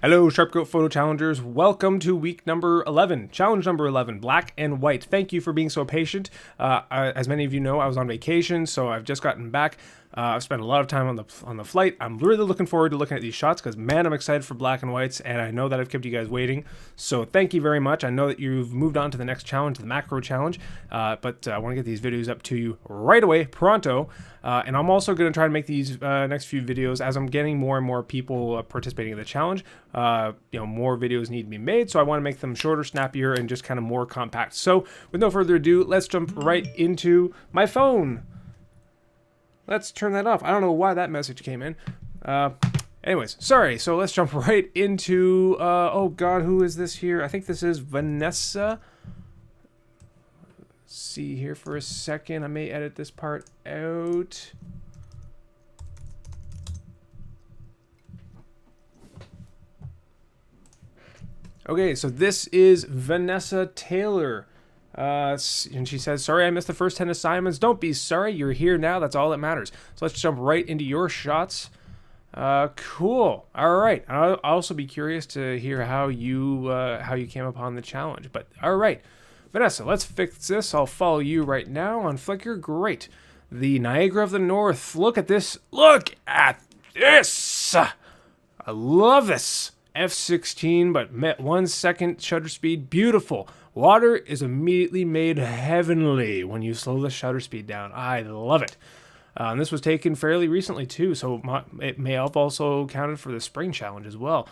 Hello, Sharpcoat Photo Challengers. Welcome to week number 11, challenge number 11, black and white. Thank you for being so patient. As many of you know, I was on vacation, so I've just gotten back. I've spent a lot of time on the flight. I'm really looking forward to looking at these shots because, man, I'm excited for black and whites, and I know that I've kept you guys waiting. So thank you very much. I know that you've moved on to the next challenge, the macro challenge, but I want to get these videos up to you right away, pronto. And I'm also going to try to make these next few videos as I'm getting more and more people participating in the challenge. More videos need to be made, so I want to make them shorter, snappier, and just kind of more compact. So with no further ado, let's jump right into my phone. Let's turn that off. I don't know why that message came in. Anyways, sorry. So let's jump right into, oh God, who is this here? I think this is Vanessa. Let's see here for a second. I may edit this part out. Okay, so this is Vanessa Taylor. And she says, sorry I missed the first 10 assignments. Don't be sorry, you're here now. That's all that matters. So let's jump right into your shots. Cool. All right. I'll also be curious to hear how you came upon the challenge. But all right, Vanessa, let's fix this. I'll follow you right now on Flickr. Great. The Niagara of the North. Look at this. Look at this. I love this. F16, but 1 second shutter speed. Beautiful. Water is immediately made heavenly when you slow the shutter speed down. I love it. And this was taken fairly recently too, so it may have also counted for the spring challenge as well.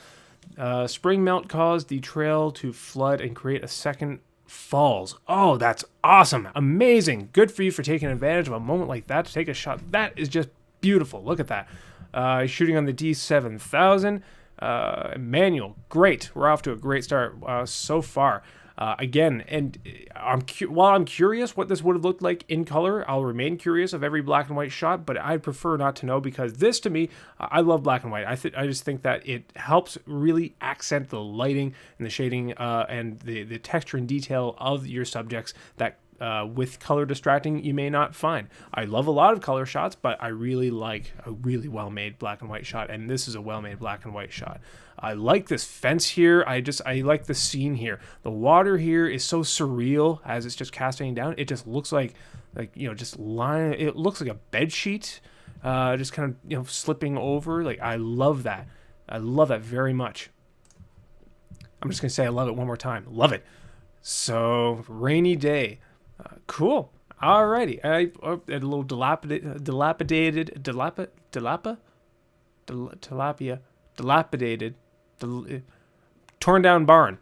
Spring melt caused the trail to flood and create a second falls. Oh, that's awesome. Amazing. Good for you for taking advantage of a moment like that to take a shot. That is just beautiful. Look at that. Shooting on the D7000. Manual. Great. We're off to a great start so far. Again, and while I'm curious what this would have looked like in color, I'll remain curious of every black and white shot, but I'd prefer not to know because this, to me, I love black and white. I just think that it helps really accent the lighting and the shading and the texture and detail of your subjects that with color distracting you may not find. I love a lot of color shots, but I really like a really well-made black and white shot, and this is a well-made black and white shot. I like this fence here. I like the scene here. The water here is so surreal as it's just casting down. It just looks like just lying. It looks like a bed sheet, just kind of slipping over. Like, I love that. I love that very much. I'm just gonna say I love it one more time. Love it. So rainy day. Cool. Alrighty. A little torn down barn.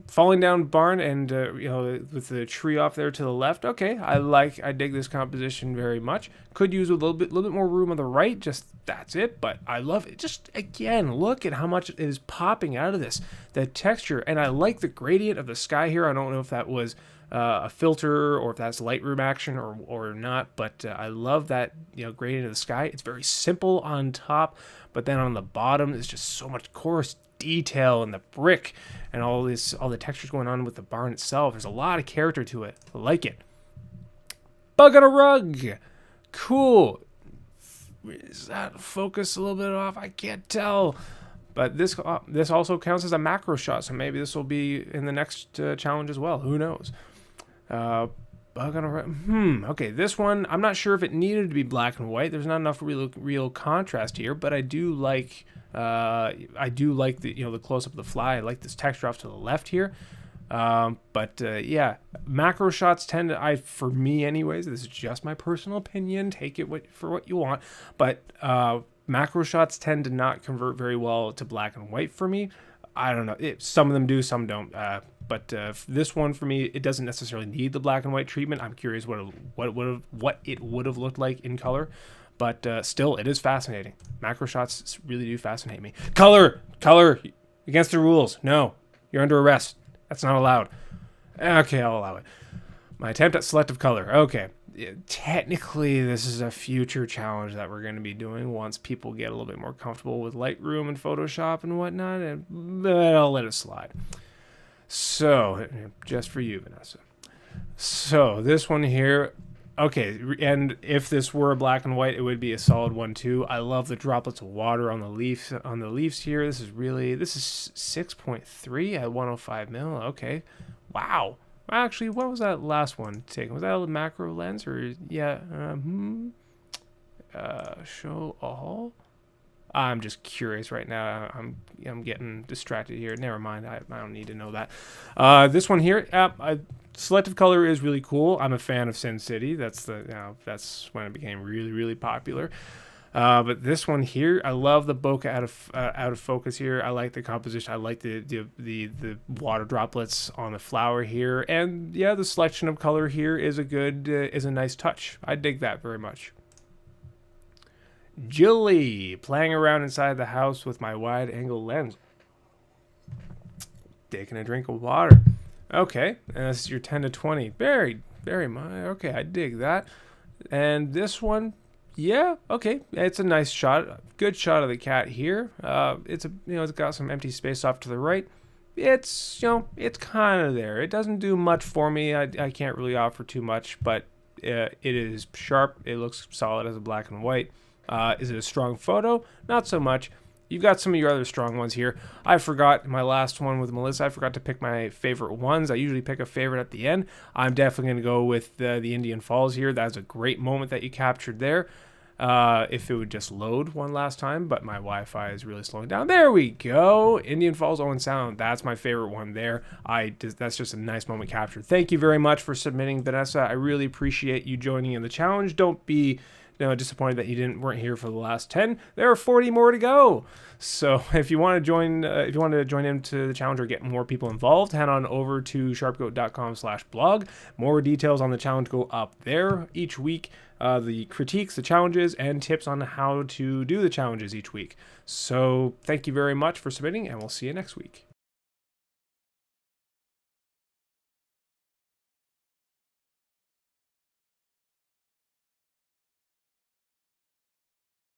Falling down barn, and with the tree off there to the left. Okay, I dig this composition very much. Could use a little bit more room on the right. Just that's it, but I love it. Just again, look at how much is popping out of this. The texture, and I like the gradient of the sky here. I don't know if that was a filter or if that's Lightroom action or not, but I love that gradient of the sky. It's very simple on top, but then on the bottom is just so much coarse detail and the brick and all the textures going on with the barn itself. There's a lot of character to it. I like it. Bug on a rug. Cool. Is that focus a little bit off? I can't tell. But this also counts as a macro shot, so maybe this will be in the next challenge as well. Who knows? Bug on a rug. Okay, this one, I'm not sure if it needed to be black and white. There's not enough real contrast here, but I do like the close up of the fly. I like this texture off to the left here. Yeah, macro shots tend to, for me anyways, this is just my personal opinion, take it for what you want, but macro shots tend to not convert very well to black and white for me. I don't know, some of them do, some don't, but this one for me, it doesn't necessarily need the black and white treatment. I'm curious what it would have looked like in color. But still, it is fascinating. Macro shots really do fascinate me. Color! Against the rules. No, you're under arrest. That's not allowed. Okay, I'll allow it. My attempt at selective color. Okay. Technically, this is a future challenge that we're going to be doing once people get a little bit more comfortable with Lightroom and Photoshop and whatnot, but I'll let it slide. So, just for you, Vanessa. So, this one here, Okay, and if this were a black and white, it would be a solid one too. I love the droplets of water on the leaves here. This is 6.3 at 105 mil. Okay, wow. Actually, what was that last one taken? Was that a macro lens or yeah? Show all. I'm just curious right now. I'm getting distracted here. Never mind. I don't need to know that. This one here, selective color is really cool. I'm a fan of Sin City. That's that's when it became really popular. But this one here, I love the bokeh out of focus here. I like the composition. I like the water droplets on the flower here, and yeah, the selection of color here is a nice touch. I dig that very much. Jilly, playing around inside the house with my wide angle lens. Taking a drink of water. Okay, and this is your 10 to 20. Very much. Okay, I dig that. And this one, yeah, okay, it's a nice shot. Good shot of the cat here. It's got some empty space off to the right. It's it's kind of there. It doesn't do much for me. I can't really offer too much, but it is sharp. It looks solid as a black and white. Is it a strong photo? Not so much. You've got some of your other strong ones here. I forgot my last one with Melissa. I forgot to pick my favorite ones. I usually pick a favorite at the end. I'm definitely going to go with the Indian Falls here. That's a great moment that you captured there. If it would just load one last time, but my Wi-Fi is really slowing down. There we go. Indian Falls Owen Sound. That's my favorite one there. That's just a nice moment captured. Thank you very much for submitting, Vanessa. I really appreciate you joining in the challenge. Don't be disappointed that you weren't here for the last 10. There are 40 more to go. So if you want to join, into the challenge or get more people involved, head on over to sharpgoat.com/blog. More details on the challenge go up there each week. The critiques, the challenges, and tips on how to do the challenges each week. So thank you very much for submitting, and we'll see you next week.